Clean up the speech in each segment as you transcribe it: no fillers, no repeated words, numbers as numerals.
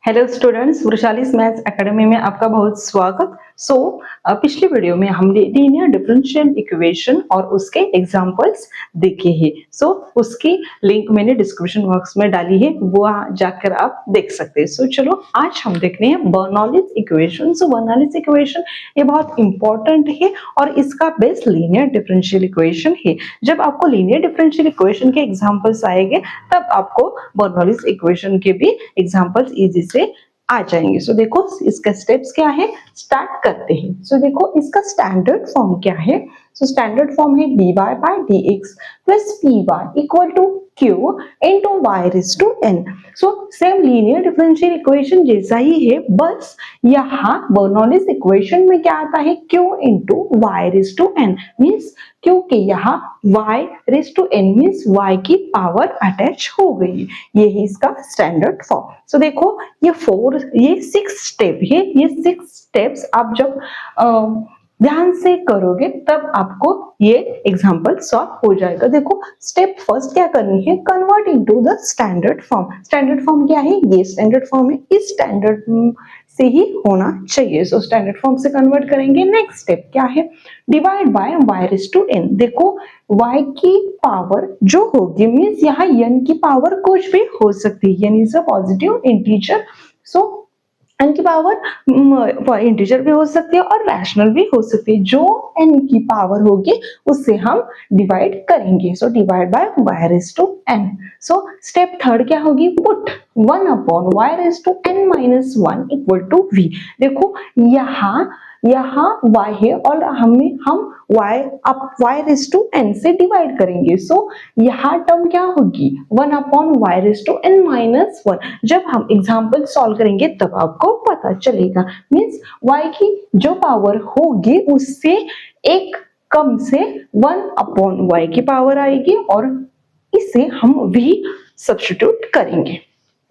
Hello students, वृषालीस maths academy में आपका बहुत स्वागत। पिछली वीडियो में हमने लीनियर डिफरेंशियल इक्वेशन और उसके एग्जांपल्स देखे हैं। उसकी लिंक मैंने डिस्क्रिप्शन बॉक्स में डाली है, वो जाकर आप देख सकते हैं। चलो आज हम देख रहे हैं बर्नौलीज इक्वेशन। बर्नौलीज इक्वेशन ये बहुत इंपॉर्टेंट है और इसका बेस लीनियर डिफरेंशियल इक्वेशन है। जब आपको लीनियर डिफरेंशियल इक्वेशन के एग्जांपल्स आएंगे तब आपको बर्नौलीज इक्वेशन के भी एग्जांपल्स इजी से आ जाएंगे। देखो इसका स्टेप्स क्या है, स्टार्ट करते हैं। देखो इसका स्टैंडर्ड फॉर्म क्या है। स्टैंडर्ड फॉर्म है dy by dx plus py equal to q into y raise to n। Same linear differential equation जैसा ही है, बस यहाँ बर्नौलीज इक्वेशन में क्या आता है, q into y raise to n means क्योंकि यहाँ y raise to n means y की पावर अटैच हो गई। ये है इसका स्टैंडर्ड फॉर्म। देखो ये 6 स्टेप है। ये 6 स्टेप्स आप जब ध्यान से करोगे तब आपको ये एग्जांपल सॉल्व हो जाएगा। देखो स्टेप फर्स्ट क्या करनी है, convert into the standard form. Standard form क्या है, ये स्टैंडर्ड फॉर्म है, इस स्टैंडर्ड से ही होना चाहिए। स्टैंडर्ड फॉर्म से कन्वर्ट करेंगे। नेक्स्ट स्टेप क्या है, divide by y raise to n। देखो y की पावर जो होगी मीन्स यहाँ n की पावर कुछ भी हो सकती है, n is a positive integer. n की पावर इंटीजर भी हो सकती है और रैशनल भी हो सकती है। जो n की पावर होगी उससे हम डिवाइड करेंगे। Divide by y raise to n। Step third क्या होगी, put 1 upon y raise to n minus 1 equal to v। देखो यहाँ y है और हम y रेज टू n से डिवाइड करेंगे। यहाँ टर्म क्या होगी, 1 upon y raise to n minus 1। जब हम एग्जाम्पल सॉल्व करेंगे तब आपको पता चलेगा। मीन्स y की जो पावर होगी उससे एक कम से 1 अपॉन y की पावर आएगी और इसे हम v सब्स्टिट्यूट करेंगे।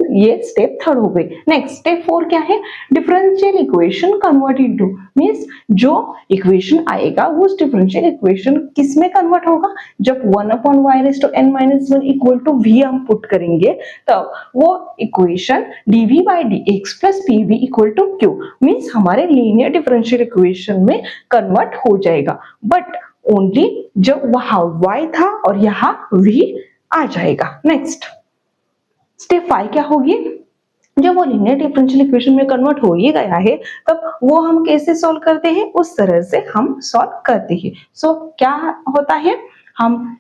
ये स्टेप थर्ड हो गई। नेक्स्ट स्टेप 4 क्या है, differential equation convert into means जो इक्वेशन आएगा वो डिफरेंशियल इक्वेशन किस में कन्वर्ट होगा, जब 1 upon y raise to n minus 1 equal to v हम पुट करेंगे तब वो equation dv by dx plus pv equal to q means हमारे लीनियर डिफरेंशियल इक्वेशन में कन्वर्ट हो जाएगा। बट ओनली जब वहां y था और यहाँ v आ जाएगा। नेक्स्ट स्टेप 5 क्या होगी, जब वो लीनियर डिफरेंशियल इक्वेशन में कन्वर्ट हो ही गया है तब वो हम कैसे सॉल्व करते हैं, उस तरह से हम सॉल्व करते हैं। क्या होता है, हम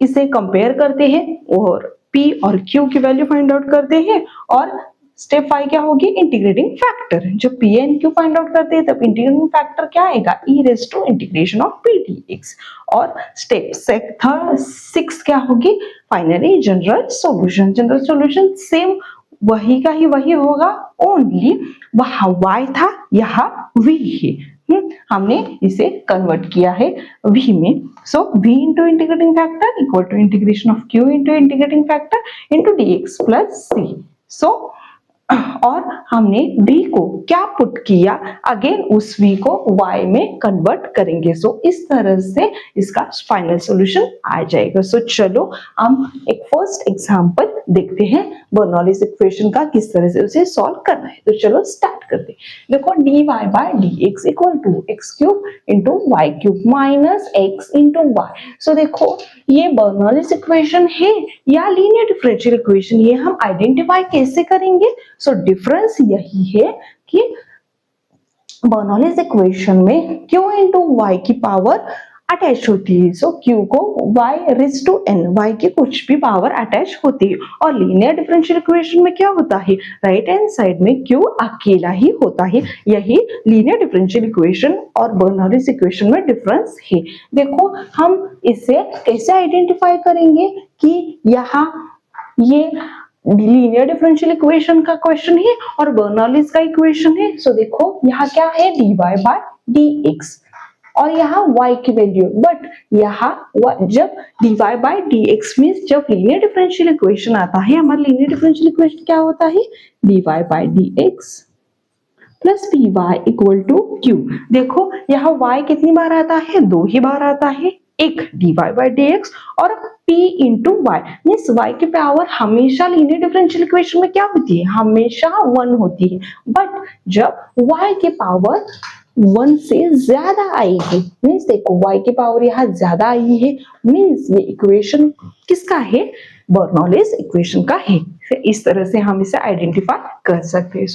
इसे कंपेयर करते हैं और p और q की वैल्यू फाइंड आउट करते हैं। और स्टेप 5 क्या होगी, इंटीग्रेटिंग फैक्टर। जब p and q find out करते हैं तब इंटीग्रेटिंग फैक्टर क्या आएगा, e raise to integration of p dx। और स्टेप 6 क्या होगी, finally general solution. General solution same वही का ही वही होगा, ओनली वहां y था यहाँ v है। हमने इसे कन्वर्ट किया है v में। v into integrating factor equal to integration of q into integrating factor into dx plus c। और हमने v को क्या पुट किया, अगेन उस v को y में कन्वर्ट करेंगे। इस तरह से इसका फाइनल सॉल्यूशन आ जाएगा। चलो हम एक फर्स्ट एग्जांपल देखते हैं बर्नौलीज इक्वेशन का, किस तरह से उसे सॉल्व करना है। तो चलो स्टार्ट करते हैं। देखो dy by dx equal to x cube into y cube minus x into y. देखो ये बर्नौलीज इक्वेशन है या लीनियर डिफरेंशियल इक्वेशन, ये हम आइडेंटिफाई कैसे करेंगे। डिफरेंस यही है कि बर्नौलीज इक्वेशन में q इंटू वाई की पावर अटैच होती है। q को y raise to n, y की कुछ भी पावर अटैच होती है। और लीनियर डिफरेंशियल इक्वेशन में क्या होता है, राइट हैंड साइड में q अकेला ही होता है। यही लीनियर डिफरेंशियल इक्वेशन और बर्नौलीज इक्वेशन में डिफरेंस है। देखो हम इसे कैसे आइडेंटिफाई करेंगे कि यहाँ ये लीनियर डिफरेंशियल इक्वेशन का क्वेश्चन है और बर्नौलीज का इक्वेशन है। देखो यहाँ क्या है, dy बाय dx और यहाँ y की वैल्यू। बट यहाँ जब dy बाय dx मीन्स जब लीनियर डिफरेंशियल इक्वेशन आता है, हमारा लीनियर डिफरेंशियल इक्वेशन क्या होता है, dy by dx plus py equal to q। देखो यहाँ y कितनी बार आता है, 2 ही बार आता है। एक dy बाई डी एक्स और p into y, means y की पावर हमेशा लीनियर डिफरेंशियल इक्वेशन में क्या होती है, हमेशा 1 होती है, बट जब y की पावर 1 से ज्यादा आएगी, मीन्स देखो y की पावर यहाँ ज्यादा आई है, मीन्स ये इक्वेशन किसका है, बर्नौलीज इक्वेशन का है। फिर इस तरह से हम इसे आइडेंटिफाई कर सकते हैं।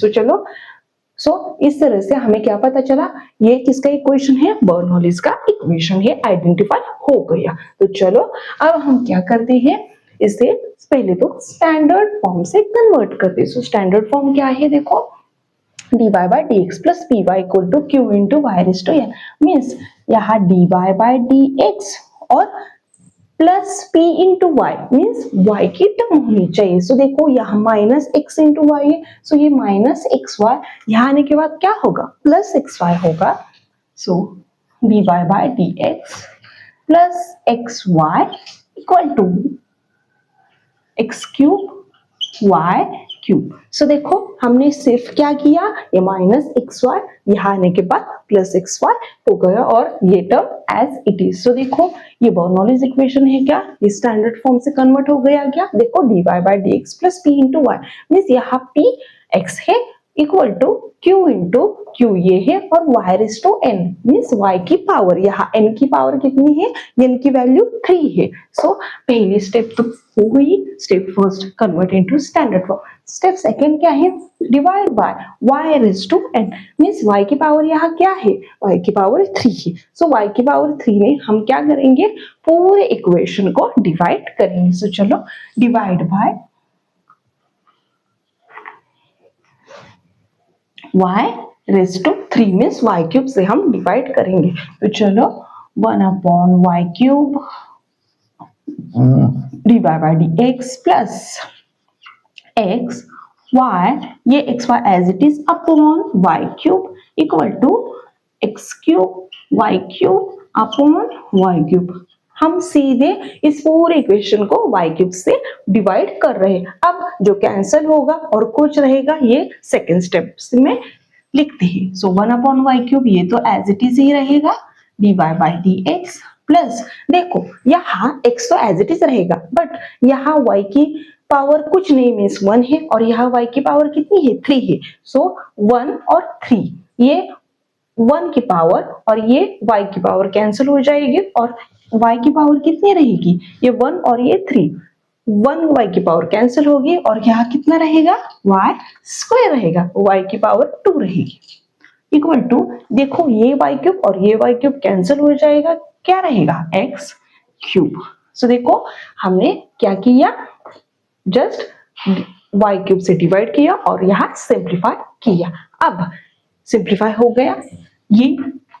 सो इस तरह से हमें क्या पता चला, ये किसका इक्वेशन है, बर्नौलीज का इक्वेशन है, आइडेंटिफाई हो गया। तो चलो अब हम क्या करते हैं, इसे पहले तो स्टैंडर्ड फॉर्म से कन्वर्ट करते हैं। सो स्टैंडर्ड फॉर्म क्या है, देखो dy by dx plus py equal to q into y raised to n, means यहाँ dy by dx और plus p into y, means y की टर्म होनी चाहिए। सो देखो यहाँ माइनस x इंटू वाई है, सो ये माइनस एक्स वाई, यहाँ आने के बाद क्या होगा, प्लस एक्स वाई होगा। So dy by dx plus x y equal to x cube y cube. So देखो हमने सिर्फ क्या किया, ये माइनस एक्स वाई यहाँ आने के बाद प्लस एक्स वाई हो गया और ये टर्म एज इट इज। सो देखो ये बर्नौलीज इक्वेशन है क्या, ये स्टैंडर्ड फॉर्म से कन्वर्ट हो गया क्या, देखो dy by dx plus p into y, means यहाँ p x है equal to q into q ये है और y raise to n, means y की पावर, यहाँ n की पावर कितनी है, n की वैल्यू 3 है। सो पहली स्टेप तो हो गई, step first convert into standard form. Step second क्या है, divide by y raise to n, means y की पावर यहाँ क्या है, y की पावर 3 है। सो y की पावर 3 में हम क्या करेंगे, पूरे इक्वेशन को डिवाइड करेंगे। सो चलो divide by y raise to 3 means y cube से हम डिवाइड करेंगे। तो चलो 1 upon y cube dy by dx plus x y, ये x y as it is upon y cube equal to x cube y cube upon y cube. हम सीधे इस पूरे इक्वेशन को y क्यूब से डिवाइड कर रहे हैं। अब जो कैंसिल होगा और कुछ रहेगा ये सेकेंड स्टेप में लिखते हैं। सो 1 अपॉन y क्यूब ये तो एज इट इज ही रहेगा, dy बाई dx प्लस देखो यहाँ x तो एज इट इज रहेगा, बट यहाँ y की पावर कुछ नहीं मीन्स 1 है और यहाँ y की पावर कितनी है, 3 है। सो 1 और 3, ये 1 की पावर और ये y की पावर कैंसिल हो जाएगी और y की पावर कितनी रहेगी, ये 1 और ये 3, 1 y की पावर कैंसिल होगी और यहाँ कितना रहेगा, y स्क्वायर रहेगा, y की पावर 2 रहेगी इक्वल टू, देखो ये y क्यूब और ये y क्यूब कैंसिल हो जाएगा, क्या रहेगा, x क्यूब। सो देखो हमने क्या किया, जस्ट y क्यूब से डिवाइड किया और यहाँ सिंप्लीफाई किया। अब सिंप्लीफाई हो गया, ये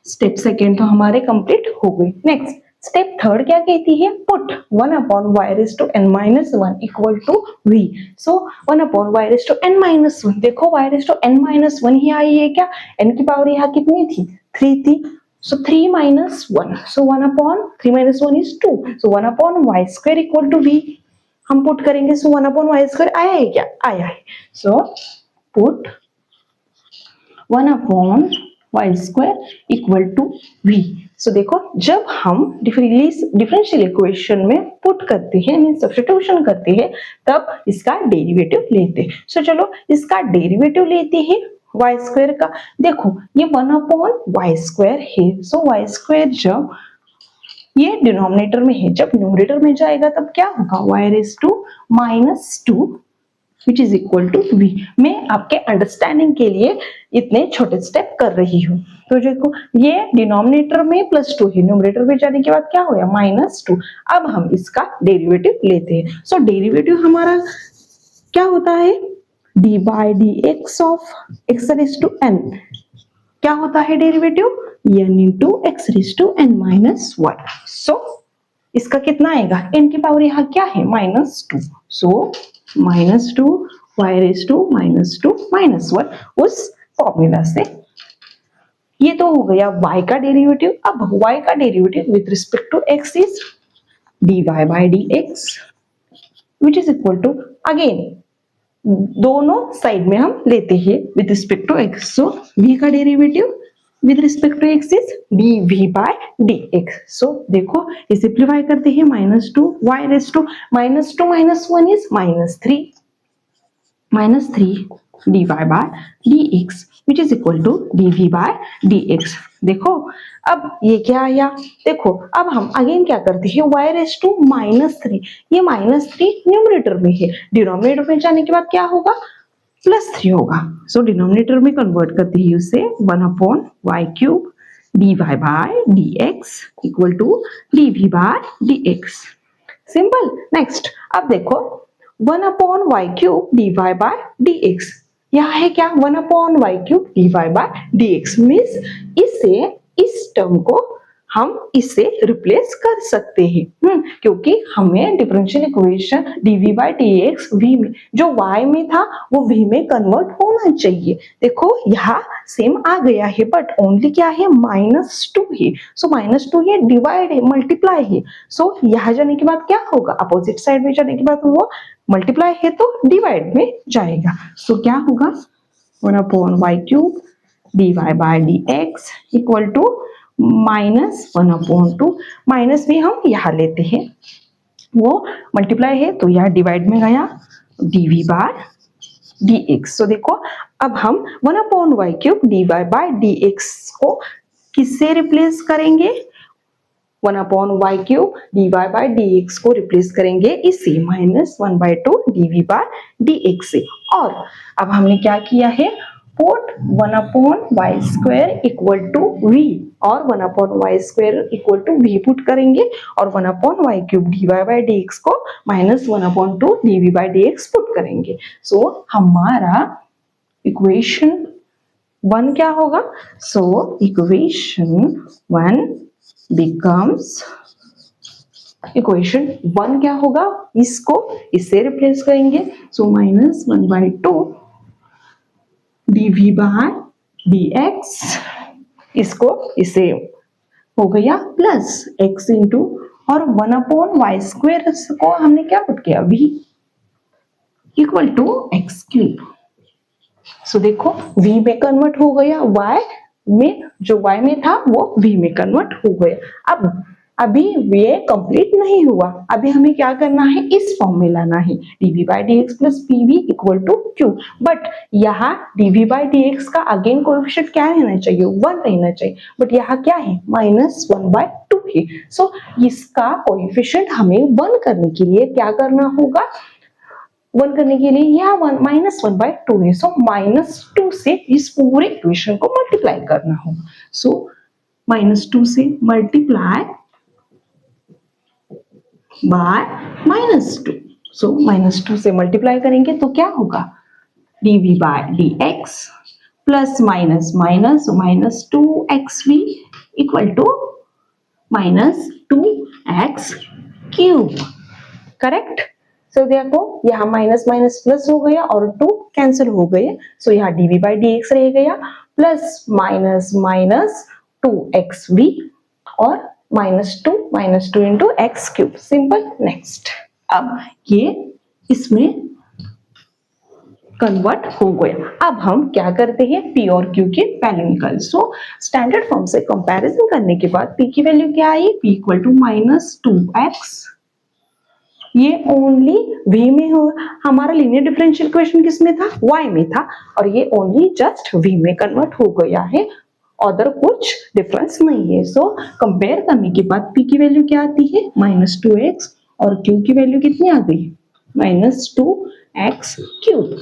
स्टेप सेकेंड तो हमारे कंप्लीट हो गई। नेक्स्ट स्टेप थर्ड क्या कहती है, put 1 upon y raise to n minus 1 equal to v। So 1 upon y raise to n minus 1, देखो y raise to n minus 1 ही आई है क्या, n की पावर यहाँ कितनी थी, 3 थी। So 3 minus 1, so 1 upon 3 minus 1 is 2, so 1 upon y square equal to v हम पुट करेंगे। सो 1 अपॉन y स्क्वायर आया है क्या, आया है। So put 1 upon y square equal to v। So देखो जब हम डिफरेंशियल इक्वेशन में पुट करते हैं, मीन सब्स्टिट्यूशन करते हैं, तब इसका डेरिवेटिव लेते हैं। सो चलो इसका डेरिवेटिव लेते हैं y स्क्वायर का। देखो ये 1 अपॉन y स्क्वायर है, सो y स्क्वायर जब ये डिनोमिनेटर में है, जब न्यूमरेटर में जाएगा तब क्या होगा, y raise to minus 2 which is equal to v। मैं आपके अंडरस्टैंडिंग के लिए इतने छोटे स्टेप कर रही हूँ। तो देखो ये डिनोमिनेटर में प्लस 2 है, न्यूमरेटर में जाने के बाद क्या हो गया, माइनस 2। अब हम इसका डेरिवेटिव लेते हैं। सो डेरिवेटिव हमारा क्या होता है, d by d x of x raise to n, क्या होता है derivative, n into x raise to n minus 1। So इसका कितना आएगा, n की पावर यहाँ क्या है, minus 2। So minus 2 y raise to minus 2 minus 1, उस फॉर्मूला से। ये तो हो गया y का डेरिवेटिव। अब y का derivative with respect to x is dy by d x which is equal to, again दोनों साइड में हम लेते हैं with respect to x। So v का derivative with respect to x is dv by dx. So देखो ये simplify करते हैं, -2 y रेज टू -2 - 1 is -3 dy by dx which is equal to dv by dx. देखो अब ये क्या आया, देखो अब हम अगेन क्या करते हैं, y रेज टू -3, ये -3 न्यूमरेटर में है, डिनोमिनेटर में जाने के बाद क्या होगा, +3 होगा. सो डिनोमिनेटर में कन्वर्ट करते हैं उसे 1/y³ dy by dx equal to dv by dx. Simple. Next अब देखो 1/y³ dy by dx, यह है क्या, 1/y³ dy by dx means इसे, इस टर्म को हम इससे रिप्लेस कर सकते हैं, क्योंकि हमें differential equation dv by dx v में, जो y में था वो v में कन्वर्ट होना चाहिए. देखो यहाँ सेम आ गया है बट ओनली क्या है, -2 है. सो -2 ये डिवाइड है, मल्टीप्लाई है. सो यहाँ जाने के बाद क्या होगा, अपोजिट साइड में जाने के बाद वो मल्टीप्लाई है तो डिवाइड में जाएगा. सो क्या होगा, 1/y³ dy by dx equal to -1/2, minus भी हम यहाँ लेते हैं, वो मल्टीप्लाई है तो यहाँ डिवाइड में गया, dv by dx. सो देखो अब हम 1/y³ dy by dx को किससे रिप्लेस करेंगे, 1/y³ dy by dx को रिप्लेस करेंगे इसी -1/2 dv by dx से. और अब हमने क्या किया है, put 1/y² equal to v और 1/y² equal to v put करेंगे और 1/y³ dy by dx को -1/2 dv by dx पुट करेंगे. सो हमारा इक्वेशन 1 क्या होगा, सो इक्वेशन 1 becomes, इक्वेशन 1 क्या होगा, इसको इससे रिप्लेस करेंगे. सो -1/2 dv by dx, इसको इसे हो गया प्लस x इंटू और 1/y² को हमने क्या पुट किया, v इक्वल टू x³. सो देखो v में कन्वर्ट हो गया, y में, जो y में था वो v में कन्वर्ट हो गया. अब अभी ये कंप्लीट नहीं हुआ, अभी हमें क्या करना है, इस फॉर्म में लाना है, dv by dx plus pv equal to q. But यहाँ dv by dx का अगेन कोएफिशिएंट क्या रहना चाहिए, 1 रहना चाहिए, बट यहाँ क्या है, -1/2 है. सो इसका कोएफिशिएंट हमें 1 करने के लिए क्या करना होगा, 1 करने के लिए यहाँ -1/2 है. सो -2 से इस पूरे इक्वेशन को मल्टीप्लाई करना होगा. सो -2 से मल्टीप्लाई बाय -2. सो -2 से मल्टीप्लाई करेंगे तो क्या होगा, dv by dx plus minus minus -2xv equal to -2x³. Correct. So देखो यहाँ माइनस माइनस प्लस हो गया और 2 कैंसिल हो गए. सो यहाँ dv by dx रह गया प्लस माइनस माइनस 2xv और -2 इंटू x³. सिंपल. नेक्स्ट अब ये इसमें कन्वर्ट हो गया. अब हम क्या करते हैं, p और q की वैल्यू निकाल. सो स्टैंडर्ड फॉर्म से कंपैरिजन करने के बाद p की वैल्यू क्या आई, p इक्वल टू -2x. ये ओनली v में हो, हमारा लीनियर डिफरेंशियल इक्वेशन किस में था, y में था, और ये ओनली जस्ट v में कन्वर्ट हो गया है, अदर कुछ डिफरेंस नहीं है. सो कंपेयर करने के बाद p की वैल्यू क्या आती है, -2x, और q की वैल्यू कितनी आ गई, -2x³.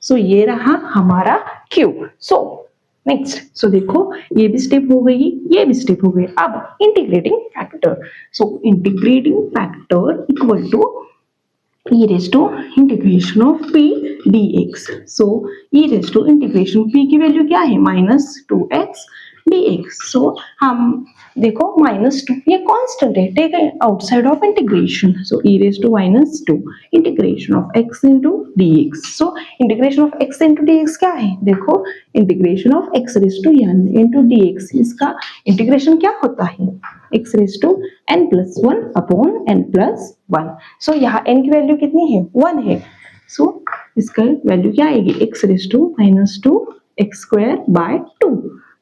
सो ये रहा हमारा q. सो नेक्स्ट, सो देखो ये भी स्टेप हो गई, ये भी स्टेप हो गई. अब integrating factor. So integrating factor equal to e raised to integration of p dx. So e raised to integration p की वैल्यू क्या है, -2x dx. So हम देखो -2 ये कांस्टेंट है, take outside of integration. So e raised to -2 integration of x into dx. So integration of x into dx क्या है, देखो integration of x raised to n into dx, इसका integration क्या होता है, x raised to n+1 upon n+1. So यहाँ n की value कितनी है, 1 है. सो इसका वैल्यू क्या आएगी, x raised to -2 x² by 2.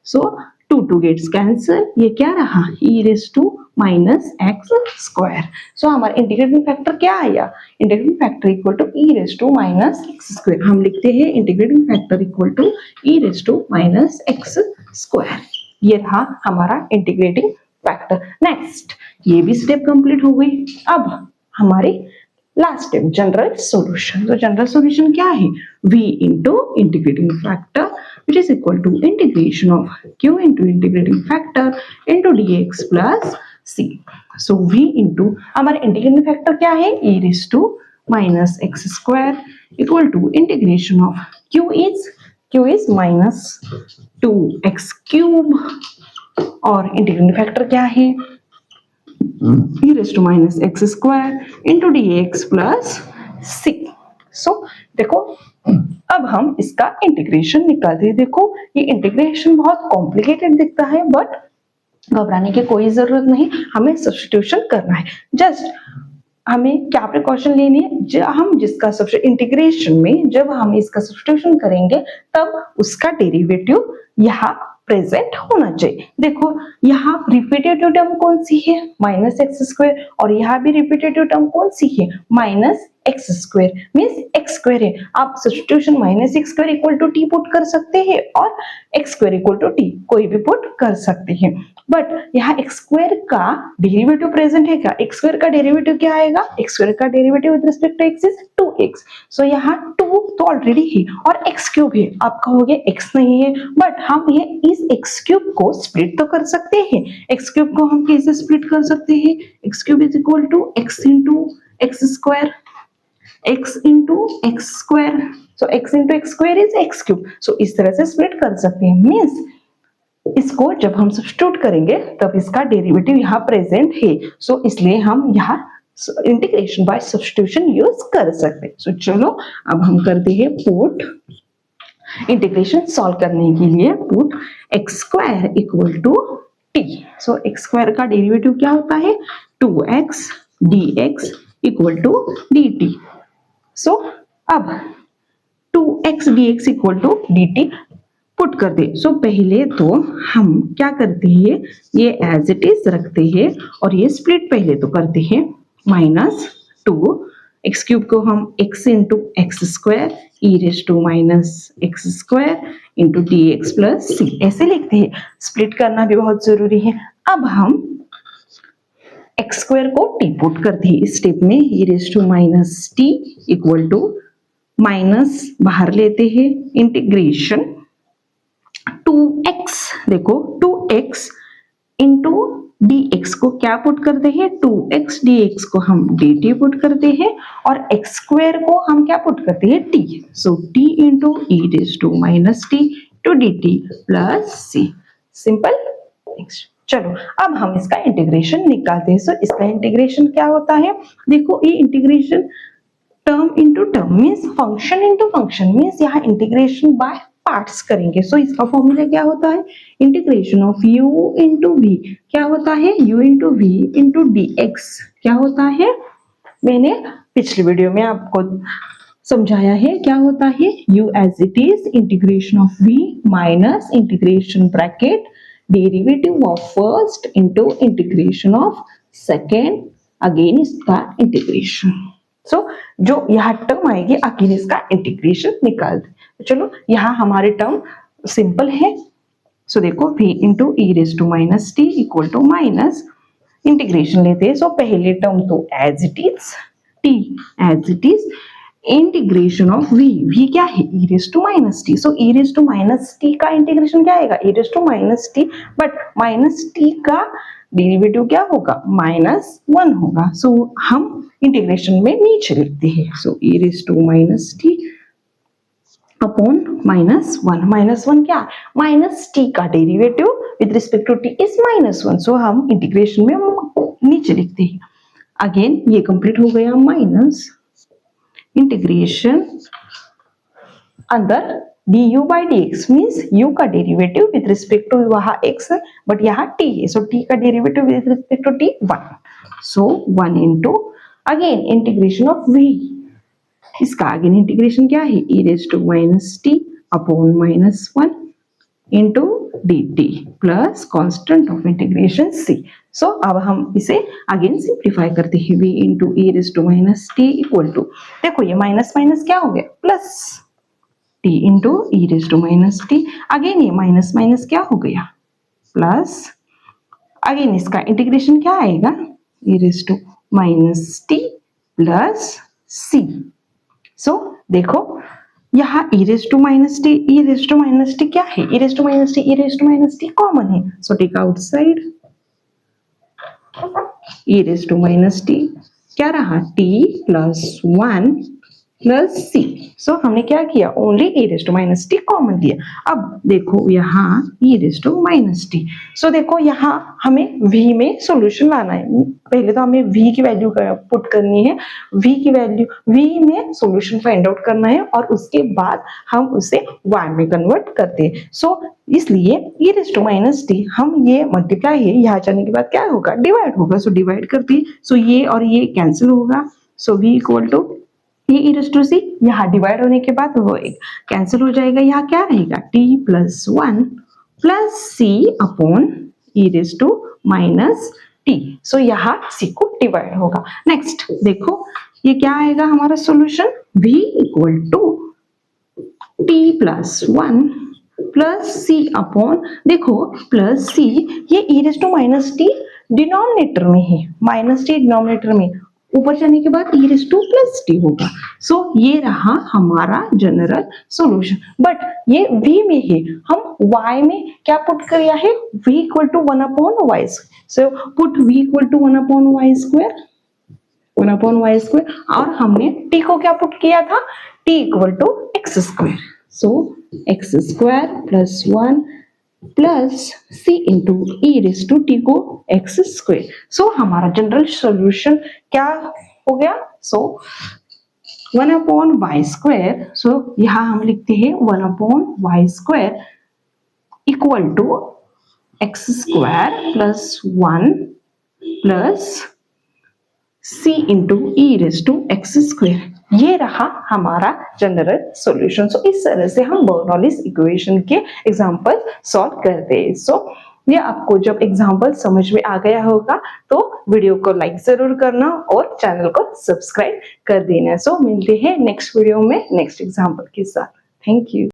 So 2 gets cancel, ये क्या रहा e raise to minus x square. So हमारा इंटीग्रेटिंग फैक्टर क्या आया, integrating factor equal to e raise to minus x square. हम लिखते हैं integrating factor equal to e raise to minus x square. ये रहा हमारा इंटीग्रेटिंग फैक्टर। नेक्स्ट, ये भी स्टेप कंप्लीट हो गई। अब हमारे लास्ट स्टेप जनरल सॉल्यूशन। तो जनरल सॉल्यूशन क्या है, v into integrating factor which is equal to integration of q into integrating factor into dx plus c। So v into हमारे इंटीग्रेटिंग फैक्टर क्या है, e raise to minus x square equal to integration of q is minus 2x cube और integrating factor क्या है e raised to minus x square into dx plus c। सो देखो अब हम इसका इंटीग्रेशन निकालते हैं। देखो ये इंटीग्रेशन बहुत कॉम्प्लिकेटेड दिखता है बट घबराने की कोई जरूरत नहीं, हमें सब्स्टिट्यूशन करना है। जस्ट हमें क्या प्रिकॉशन लेनी है, हम जिसका इंटीग्रेशन में जब हम इसका सब्स्टिट्यूशन करेंगे तब उसका डेरिवेटिव यहाँ प्रेजेंट होना चाहिए। देखो यहाँ रिपीटेटिव टर्म कौन सी है, माइनस एक्स स्क्वायर, और यहाँ भी रिपीटेटिव टर्म कौन सी है, minus x square, means x square है। आप substitution minus x square equal to t put कर सकते हैं और x square equal to t कोई भी पुट कर सकते हैं। बट यहाँ एक्स स्क्वायर का डेरिवेटिव प्रेजेंट है क्या, एक्स स्क्वायर का डेरिवेटिव क्या आएगा, एक्स स्क्वायर का derivative with respect to x is 2x। So यहाँ 2 तो ऑलरेडी है और एक्स क्यूब है, आप कहोगे एक्स नहीं है, बट हम ये इस एक्स क्यूब को स्प्लिट तो कर सकते हैं। एक्स क्यूब को हम कैसे स्प्लिट कर सकते हैं, x cube is equal to x into x square, x into x square. So x into x square is x cube. So इस तरह से स्प्लिट कर सकते हैं। मीन्स इसको जब हम सब्स्टिट्यूट करेंगे तब इसका डेरिवेटिव यहाँ प्रेजेंट है। सो इसलिए हम यहाँ इंटीग्रेशन बाय सब्स्टिट्यूशन यूज कर सकते हैं। सो चलो अब हम करते हैं पुट इंटीग्रेशन सॉल्व करने के लिए put x square equal to t. So x square का डेरिवेटिव क्या होता है, 2x dx equal to dt। So अब 2x dx equal to dt put कर दे। सो पहले तो हम क्या करते हैं, ये एज इट इज रखते हैं और ये स्प्लिट पहले तो करते हैं, माइनस 2 एक्स क्यूब को हम x into x square e raise to minus x square into d x plus c ऐसे लिखते हैं। स्प्लिट करना भी बहुत जरूरी है। अब हम एक्स स्क्वायर को टी पुट करते हैं इस स्टेप में, e raise to minus t equal to minus बाहर लेते हैं इंटीग्रेशन 2x, देखो 2x इंटू dx को क्या पुट करते हैं, 2x dx को हम dt पुट करते हैं और x स्क्वायर को हम क्या पुट करते हैं, t। So t into e raise to minus t to dt plus c. Simple. चलो अब हम इसका इंटीग्रेशन निकालते हैं। सो इसका इंटीग्रेशन क्या होता है, देखो ये integration term into term means function into function means यहाँ इंटीग्रेशन बाय पार्ट्स करेंगे। सो इसका फॉर्मूला क्या होता है, integration of u into v क्या होता है, u into v into dx क्या होता है, मैंने पिछले वीडियो में आपको समझाया है क्या होता है, u as it is integration of v minus integration bracket derivative of first into integration of second again इसका इंटीग्रेशन। सो जो यहाँ टर्म आएगी अगेन इसका इंटीग्रेशन निकाल दे। चलो यहाँ हमारे टर्म सिंपल है। सो देखो v into e raise to minus t equal to minus integration लेते हैं। सो पहले टर्म तो as it is t as it is integration of v क्या है, e raise to minus t. So e raise to minus t का integration क्या आएगा, e raise to minus t, but minus t का derivative क्या होगा, -1 होगा। सो हम इंटीग्रेशन में नीचे लिखते हैं। So e raise to minus t upon -1। -1 क्या, माइनस टी का derivative with respect to t is -1। So हम इंटीग्रेशन में नीचे लिखते हैं। अगेन ये कंप्लीट हो गया, माइनस इंटीग्रेशन अंदर du by dx means u का डेरिवेटिव विद रिस्पेक्ट टू वहां x है बट यहाँ t है। सो t का derivative with respect to t 1। So 1 into again integration of v, इसका अगेन इंटीग्रेशन क्या है, e raise to minus t upon -1 into dt plus constant of integration c। So अब हम इसे again simplify करते हैं, v into e raise to minus t equal to, देखो ये माइनस माइनस क्या हो गया plus, t into e raise to minus t, again ये माइनस माइनस क्या हो गया प्लस, अगेन इसका इंटीग्रेशन क्या आएगा e raise to minus t plus c. So देखो यहाँ e raise to minus t, e raise to minus t क्या है, e raise to minus t, e raise to minus t common है, so take outside, e raise to minus t क्या रहा t plus 1 plus c. So हमने क्या किया, only e raise to minus t common लिया। अब देखो यहाँ e raise to minus t, so देखो यहाँ हमें v में सॉल्यूशन लाना है, पहले तो हमें v की वैल्यू पुट करनी है, v की वैल्यू v में सॉल्यूशन फाइंड आउट करना है और उसके बाद हम उसे y में कन्वर्ट करते हैं। सो इसलिए e raise to minus t हम ये मल्टीप्लाई है, यहाँ जाने के बाद क्या होगा डिवाइड होगा, सो डिवाइड करते हैं, सो ये और ये कैंसिल होगा, सो v इक्वल टू ये ई रेज टू सी, यहाँ डिवाइड होने के बाद वो एक कैंसिल हो जाएगा, यहाँ क्या रहेगा t plus 1 plus c upon e raise to minus t. So यहाँ c को डिवाइड होगा। नेक्स्ट देखो ये क्या आएगा हमारा solution, v equal to t plus 1 plus c upon, देखो प्लस सी, ये e raise to minus t denominator में है, माइनस टी डिनोमिनेटर में, ऊपर जाने के बाद ई रेज टू प्लस टी होगा। सो ये रहा हमारा जनरल सॉल्यूशन, बट ये v में है, हम y में क्या पुट किया है, v equal to 1 upon y square, so put v equal to 1 upon y square, 1 upon y square, और हमने t को क्या पुट किया था, t equal to x square, so x square plus 1 plus c into e raise to t को x square. So हमारा general solution क्या हो गया, so 1 upon y square, so यहाँ हम लिखते हैं 1 upon y square equal to x square plus 1 plus c into e raise to x square. ये रहा हमारा जनरल सॉल्यूशन। सो इस तरह से हम बर्नौलीज इक्वेशन के एग्जांपल सॉल्व करते हैं। सो ये आपको जब एग्जांपल समझ में आ गया होगा तो वीडियो को लाइक जरूर करना और चैनल को सब्सक्राइब कर देना। सो मिलते हैं नेक्स्ट वीडियो में नेक्स्ट एग्जांपल के साथ। Thank you.